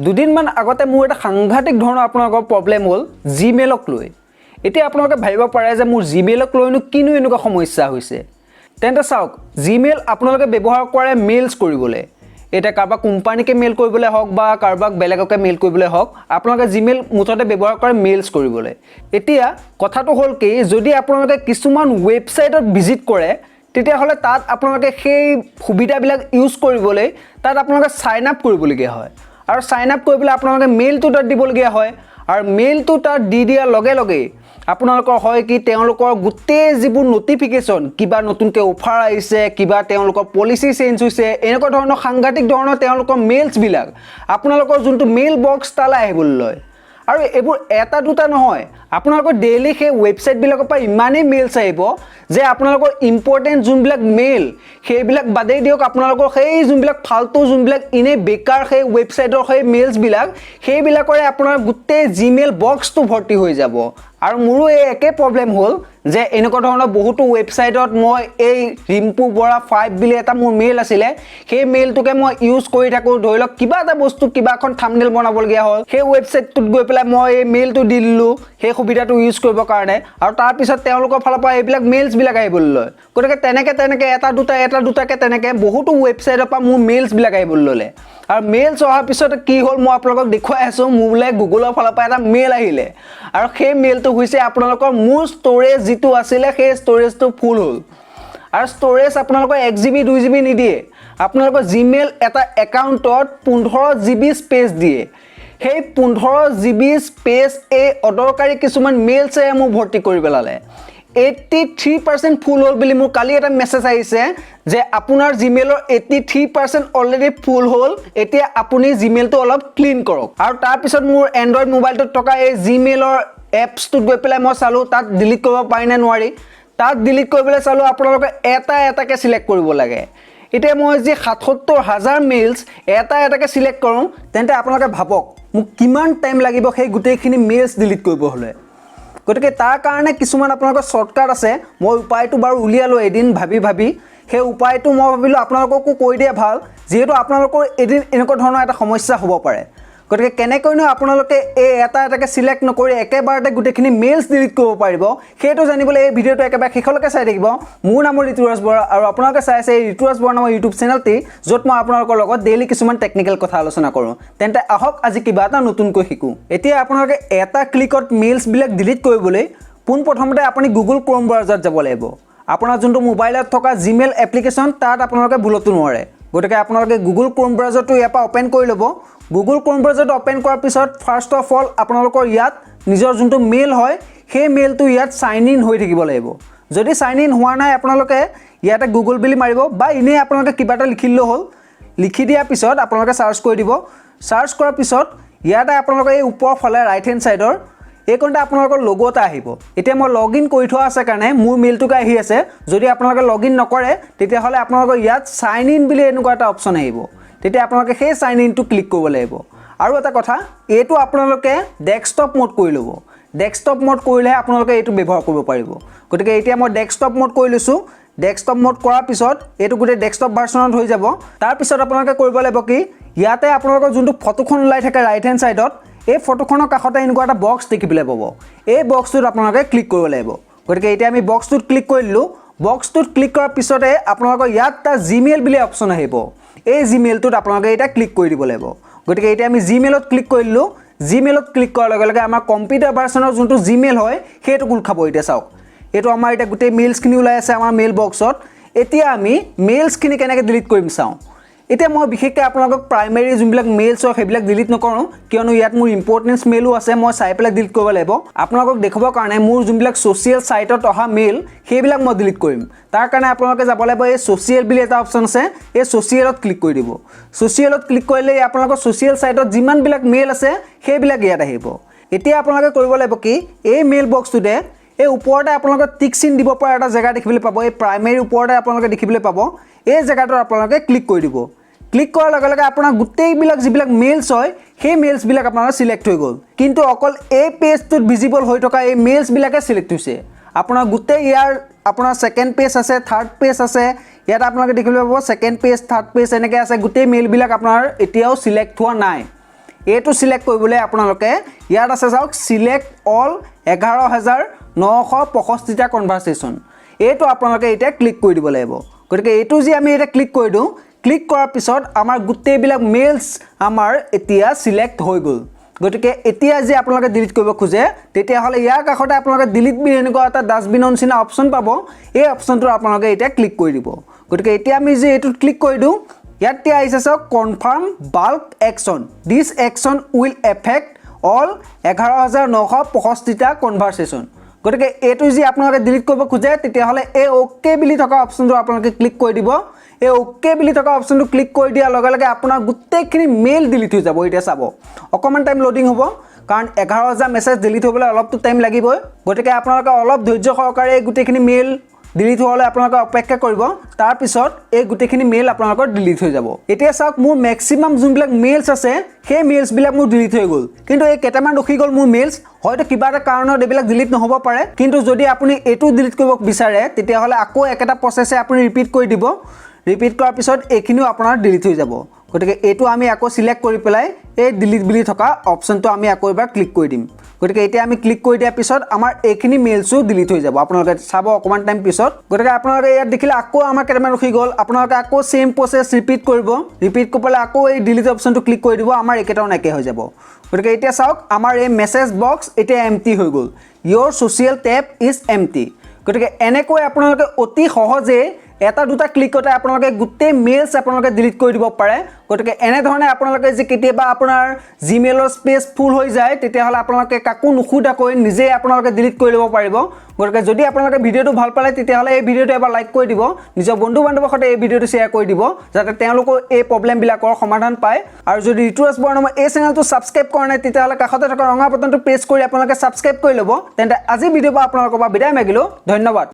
দুদিনমান আগতে মোৰ এটা সাংঘাতিক ধৰণৰ আপোনালোকৰ প্ৰব্লেম হ'ল জিমেইলক লৈ। এতিয়া আপোনালোকে ভাবিব পাৰে যে মোৰ জিমেইলক লৈনো কিনো এনেকুৱা সমস্যা হৈছে। তেন্তে চাওক, জিমেইল আপোনালোকে ব্যৱহাৰ কৰে মেইলছ কৰিবলৈ। এটা কাৰোবাক কোম্পানীকে মেইল কৰিবলৈ হওক বা কাৰোবাক বেলেগকে মেইল কৰিবলৈ হওক, আপোনালোকে জিমেইল মুঠতে ব্যৱহাৰ কৰে মেইলছ কৰিবলৈ। এতিয়া কথাটো হ'ল কি, যদি আপোনালোকে কিছুমান ৱেবছাইটত ভিজিট কৰে তেতিয়াহ'লে তাত আপোনালোকে সেই সুবিধাবিলাক ইউজ কৰিবলৈ তাত আপোনালোকে ছাইন আপ কৰিবলগীয়া হয়। আৰু ছাইন আপ কৰিবলৈ আপোনালোকে মেইলটো তাত দিবলগীয়া হয়। আৰু মেইলটো তাত দি দিয়াৰ লগে লগে আপোনালোকৰ হয় কি, তেওঁলোকৰ গোটেই যিবোৰ নটিফিকেশ্যন, কিবা নতুনকৈ অফাৰ আহিছে, কিবা তেওঁলোকৰ পলিচি চেঞ্জ হৈছে, এনেকুৱা ধৰণৰ সাংঘাতিক ধৰণৰ তেওঁলোকৰ মেইলছবিলাক আপোনালোকৰ যোনটো মেইল বক্স তালৈ আহিবলৈ লয়। আৰু এইবোৰ এটা দুটা নহয়, আপোনালোকৰ ডেইলি সেই ৱেবছাইটবিলাকৰ পৰা ইমানেই মেইলছ আহিব যে আপোনালোকৰ ইম্পৰ্টেণ্ট যোনবিলাক মেইল সেইবিলাক বাদেই দিয়ক, আপোনালোকৰ সেই যোনবিলাক ফাল্টু যোনবিলাক এনেই বেকাৰ সেই ৱেবছাইটৰ সেই মেইলছবিলাক, সেইবিলাকৰে আপোনাৰ গোটেই জিমেইল বক্সটো ভৰ্তি হৈ যাব। আৰু মোৰো এই একে প্ৰব্লেম হ'ল যে এনেকুৱা ধৰণৰ বহুতো ৱেবছাইটত মই এই ৰিম্পু বৰা 5 বুলি এটা মোৰ মেইল আছিলে, সেই মেইলটোকে মই ইউজ কৰি থাকোঁ। ধৰি লওক কিবা এটা বস্তু, কিবা এখন থাম্বনেইল বনাবলগীয়া হ'ল, সেই ৱেবছাইটটোত গৈ পেলাই মই এই মেইলটো দি দিলোঁ সেই সুবিধাটো ইউজ কৰিবৰ কাৰণে। আৰু তাৰপিছত তেওঁলোকৰ ফালৰ পৰা এইবিলাক মেইলছবিলাক আহিবলৈ লয়। গতিকে তেনেকৈ এটা দুটাকৈ তেনেকৈ বহুতো ৱেবছাইটৰ পৰা মোৰ মেইলছবিলাক আহিবলৈ ল'লে। আৰু মেইলছ অহাৰ পিছত কি হ'ল মই আপোনালোকক দেখুৱাই আছোঁ। মোৰ বোলে গুগলৰ ফালৰ পৰা এটা মেইল আহিলে, আৰু সেই মেইলটো হৈছে আপোনালোকৰ মোৰ ষ্ট'ৰেজ যিটো আছিলে সেই ষ্ট'ৰেজটো ফুল হ'ল। আৰু ষ্ট'ৰেজ আপোনালোকৰ 1 GB 2 GB নিদিয়ে, আপোনালোকৰ জিমেইল এটা একাউণ্টত 15 GB স্পেচ দিয়ে। সেই 15 GB স্পেচ এই অদৰকাৰী কিছুমান মেইলছে মোক ভৰ্তি কৰি পেলালে। 83% ফুল হ'ল বুলি মোৰ কালি এটা মেছেজ আহিছে যে আপোনাৰ জিমেইলৰ 83% অলৰেডি ফুল হ'ল, এতিয়া আপুনি জিমেইলটো অলপ ক্লিন কৰক। আৰু তাৰপিছত মোৰ এণ্ড্ৰইড মোবাইলটোত থকা এই জিমেইলৰ এপছটোত গৈ পেলাই মই চালোঁ তাত ডিলিট কৰিব পাৰি নে নোৱাৰি। তাত ডিলিট কৰিবলৈ চালোঁ আপোনালোকে এটাকৈ চিলেক্ট কৰিব লাগে। এতিয়া মই যি 77,000 মেইলছ এটাকৈ চিলেক্ট কৰোঁ, তেন্তে আপোনালোকে ভাবক মোক কিমান টাইম লাগিব সেই গোটেইখিনি মেইলছ ডিলিট কৰিব হ'লে। গতিকে তাৰ কাৰণে কিছুমান আপোনালোকৰ শ্বৰ্টকাট আছে। মই উপায়টো বাৰু উলিয়ালোঁ এদিন ভাবি। সেই উপায়টো মই ভাবিলোঁ আপোনালোককো কৈ দিয়া ভাল, যিহেতু আপোনালোকৰ এদিন এনেকুৱা ধৰণৰ এটা সমস্যা হ'ব পাৰে। গতিকে কেনেকৈনো আপোনালোকে এই এটাকৈ চিলেক্ট নকৰি একেবাৰতে গোটেইখিনি মেইলছ ডিলিট কৰিব পাৰিব, সেইটো জানিবলৈ এই ভিডিঅ'টো একেবাৰে শেষলৈকে চাই থাকিব। মোৰ নাম ঋতুৰাজ বৰা আৰু আপোনালোকে চাই আছে এই ঋতুৰাজ বৰা নামৰ ইউটিউব চেনেলটি, য'ত মই আপোনালোকৰ লগত ডেইলি কিছুমান টেকনিকেল কথা আলোচনা কৰোঁ। তেন্তে আহক আজি কিবা এটা নতুনকৈ শিকোঁ। এতিয়া আপোনালোকে এটা ক্লিকত মেইলছবিলাক ডিলিট কৰিবলৈ পোনপ্ৰথমতে আপুনি গুগল ক্ৰ'ম ব্ৰাউজাৰত যাব লাগিব। আপোনাৰ যোনটো মোবাইলত থকা জিমেইল এপ্লিকেশ্যন তাত আপোনালোকে ভুলতো নোৱাৰে। গতিকে আপোনালোকে গুগল ক্ৰ'ম ব্ৰাউজাৰটো ইয়াৰ পৰা অ'পেন কৰি ল'ব। গুগল ক্ৰ'ম ব্ৰাউজাৰটো অ'পেন কৰাৰ পিছত ফাৰ্ষ্ট অফ অল আপোনালোকৰ ইয়াত নিজৰ যোনটো মেইল হয় সেই মেইলটো ইয়াত চাইন ইন হৈ থাকিব লাগিব। যদি চাইন ইন হোৱা নাই আপোনালোকে ইয়াতে গুগল বুলি মাৰিব, বা এনেই আপোনালোকে কিবা এটা লিখি দিলেও হ'ল। লিখি দিয়াৰ পিছত আপোনালোকে চাৰ্চ কৰি দিব। চাৰ্চ কৰাৰ পিছত ইয়াতে আপোনালোকে এই ওপৰৰ ফালে ৰাইট হেণ্ড ছাইডৰ এইকণতে আপোনালোকৰ লগ' এটা আহিব। এতিয়া মই লগ ইন কৰি থোৱা আছে কাৰণে মোৰ মেইলটোকে আহি আছে। যদি আপোনালোকে লগ ইন নকৰে তেতিয়াহ'লে আপোনালোকৰ ইয়াত চাইন ইন বুলি এনেকুৱা এটা অপশ্যন আহিব। তেতিয়া আপোনালোকে সেই চাইন ইনটো ক্লিক কৰিব লাগিব। আৰু এটা কথা, এইটো আপোনালোকে ডেস্কটপ মোড কৰি ল'ব। ডেস্কটপ মোড কৰিলেহে আপোনালোকে এইটো ব্যৱহাৰ কৰিব পাৰিব। গতিকে এতিয়া মই ডেস্কটপ মোড কৰি লৈছোঁ। ডেস্কটপ মোড কৰাৰ পিছত এইটো গোটেই ডেস্কটপ ভাৰ্চনত হৈ যাব। তাৰপিছত আপোনালোকে কৰিব লাগিব কি, ইয়াতে আপোনালোকৰ যোনটো ফটোখন ওলাই থাকে ৰাইট হেণ্ড ছাইডত, এই ফটোখনৰ কাষতে এনেকুৱা এটা বক্স দেখিবলৈ পাব। এই বক্সটোত আপোনালোকে ক্লিক কৰিব লাগিব। গতিকে এতিয়া আমি বক্সটোত ক্লিক কৰি দিলোঁ। বক্সটোত ক্লিক কৰাৰ পিছতে আপোনালোকৰ ইয়াত এটা জিমেইল বুলি অপশ্যন আহিব। এই জিমেইলটোত আপোনালোকে এতিয়া ক্লিক কৰি দিব লাগিব। গতিকে এতিয়া আমি জিমেইলত ক্লিক কৰি দিলোঁ। জিমেইলত ক্লিক কৰাৰ লগে লগে আমাৰ কম্পিউটাৰ ভাৰ্চনৰ যোনটো জিমেইল হয় সেইটো খোল খাব। এতিয়া চাওক, এইটো আমাৰ এতিয়া গোটেই মেইলছখিনি ওলাই আছে আমাৰ মেইল বক্সত। এতিয়া আমি মেইলছখিনি কেনেকৈ ডিলিট কৰিম চাওঁ। এতিয়া মই বিশেষকৈ আপোনালোকক প্ৰাইমেৰী যোনবিলাক মেইলছ হয় সেইবিলাক ডিলিট নকৰোঁ, কিয়নো ইয়াত মোৰ ইম্পৰ্টেঞ্চ মেইলো আছে, মই চাই পেলাই ডিলিট কৰিব লাগিব। আপোনালোকক দেখুৱাবৰ কাৰণে মোৰ যোনবিলাক ছ'চিয়েল ছাইটত অহা মেইল সেইবিলাক মই ডিলিট কৰিম। তাৰ কাৰণে আপোনালোকে যাব লাগিব এই ছ'চিয়েল বুলি এটা অপশ্যন আছে, এই ছ'চিয়েলত ক্লিক কৰি দিব। ছ'চিয়েলত ক্লিক কৰিলে আপোনালোকৰ ছ'চিয়েল ছাইটত যিমানবিলাক মেইল আছে সেইবিলাক ইয়াত আহিব। এতিয়া আপোনালোকে কৰিব লাগিব কি, এই মেইল বক্সটোতে এই ওপৰতে আপোনালোকে টিক চিন দিব পৰা এটা জেগা দেখিবলৈ পাব। এই প্ৰাইমেৰী ওপৰতে আপোনালোকে দেখিবলৈ পাব। এই জেগাটোত আপোনালোকে ক্লিক কৰি দিব। ক্লিক কৰাৰ লগে লগে আপোনাৰ গোটেইবিলাক যিবিলাক মেইলছ হয় সেই মেইলছবিলাক আপোনাৰ চিলেক্ট হৈ গ'ল। কিন্তু অকল এই পেজটোত ভিজিবল হৈ থকা এই মেইলছবিলাকে চিলেক্ট হৈছে। আপোনাৰ গোটেই ইয়াৰ আপোনাৰ ছেকেণ্ড পেজ আছে, থাৰ্ড পেজ আছে। ইয়াত আপোনালোকে দেখিবলৈ পাব ছেকেণ্ড পেজ, থাৰ্ড পেজ এনেকৈ আছে। গোটেই মেইলবিলাক আপোনাৰ এতিয়াও চিলেক্ট হোৱা নাই। এইটো সিলেক্ট কৰিবলৈ আপোনালোকে ইয়াত আছে চাওক সিলেক্ট অল 11965টা কনভাৰসেশন এইটো আপোনালোকে এটা ক্লিক কৰি দিব লাগিব গতিকে এইটো যি আমি এটা ক্লিক কৰি দিওঁ ক্লিক কৰাৰ পিছত আমাৰ গোটেইবিলাক মেইলছ আমাৰ এতিয়া সিলেক্ট হৈ গ'ল গতিকে এতিয়া যে আপোনালোকে ডিলিট কৰিব খোজে তেতিয়া হলে ইয়াৰ কাষতে আপোনালোকে ডিলিট বি এনেকুৱা এটা ডাষ্টবিনৰ নিচিনা অপচন পাব এই অপচনটো আপোনালোকে এতিয়া ক্লিক কৰি দিব গতিকে এতিয়া আমি যে এইটো ক্লিক কৰি দিওঁ ইয়াতে আহিছে চাওক confirm bulk action this action will affect all 11965টা কনভাৰসেশন গতিকে এইটো যে আপোনালোকে ডিলিট কৰিব খোজে তেতিয়া হলে এই ওকে বুলি থকা অপচনটো আপোনালোকে ক্লিক কৰি দিব এই ওকে বুলি থকা অপচনটো ক্লিক কৰি দিয়াৰ লগে লগে আপোনাৰ গোটেইখিনি মেইল ডিলিট হৈ যাব এতিয়া চাব অকমান টাইম লোডিং হ'ব কাৰণ 11000 মেছেজ ডিলিট হ'বলৈ অলপটো টাইম লাগিবই গতিকে আপোনালোকে অলপ ধৈৰ্য সহকাৰে এই গোটেইখিনি মেইল ডিলিট হ'লে আপোনালোকে অপেক্ষা কৰিব তাৰ পিছত এই গোটেইখিনি মেইল আপোনালোকৰ ডিলিট হৈ যাব এতিয়া চাওক মোৰ ম্যাক্সিমাম যোনবিলাক মেইলছ আছে সেই মেইলছ বিলাক মোৰ ডিলিট হৈ গ'ল কিন্তু এই কেটামান ৰখি গ'ল মোৰ মেইলছ হয়তো কিবা এটা কাৰণত এইবিলাক ডিলিট নহব পাৰে কিন্তু যদি আপুনি এটো ডিলিট কৰিব বিচাৰে তেতিয়া হলে আকৌ একেটা প্ৰসেছে আপুনি ৰিপিট কৰি দিব ৰিপিট কৰাৰ পিছত এইখিনিও আপোনাৰ ডিলিট হৈ যাব গতিকে এটো আমি আকৌ সিলেক্ট কৰি পেলাই এই ডিলিট বুলি থকা অপচনটো আমি আকৌ এবাৰ ক্লিক কৰি দিম গতিকে এতিয়া আমি ক্লিক কৰি দিয়াৰ পিছত আমাৰ এইখিনি মেইলছও ডিলিট হৈ যাব আপোনালোকে চাব অকমান টাইম পিছত গতিকে আপোনালোকে ইয়াত দেখিলে আকৌ আমাৰ কেটামান ৰখি গ'ল আপোনালোকে আকৌ সেম প্ৰসেছ ৰিপিট কৰিব ৰিপিট কৰি পেলাই আকৌ এই ডিলিট অপচনটো ক্লিক কৰি দিব আমাৰ একেটাও নাইকিয়া হৈ যাব গতিকে এতিয়া চাওক আমাৰ এই মেছেজ বক্স এতিয়া এম্পটি হৈ গ'ল your social tab is empty গতিকে এনেকৈ আপোনালোকে অতি সহজে এটা দুটা ক্লিকতে আপোনালোকে গুটেই মেইলছ আপোনালোকে ডিলিট কৰি দিব পাৰে গতিকে এনে ধৰণে আপোনালোকে যে কেতিয়াবা আপোনাৰ জিমেইলৰ স্পেচ ফুল হৈ যায় তেতিয়া হলে আপোনালোকে কাকো নুখুধাকৈ নিজে আপোনালোকে ডিলিট কৰি ল'ব পাৰিব গতিকে যদি আপোনালোকে ভিডিওটো ভাল পালে তেতিয়া হলে এই ভিডিওটো এবাৰ লাইক কৰি দিব নিজৰ বন্ধু বান্ধৱৰ সৈতে এই ভিডিওটো শ্বেয়াৰ কৰি দিব যাতে তেওঁলোকো এই প্ৰবলেম বিলাকৰ সমাধান পায় আৰু যদি ঋতুৰাজ বৰা নামৰ এই চেনেলটো সাবস্ক্ৰাইব কৰা নাই তেতিয়া হলে কাষতে থকা ৰঙা বাটনটো প্ৰেছ কৰি আপোনালোকে সাবস্ক্ৰাইব কৰি ল'ব তেন্তে আজি ভিডিওৰ পৰা আপোনালোকৰ পৰা বিদায় মাগিলো ধন্যবাদ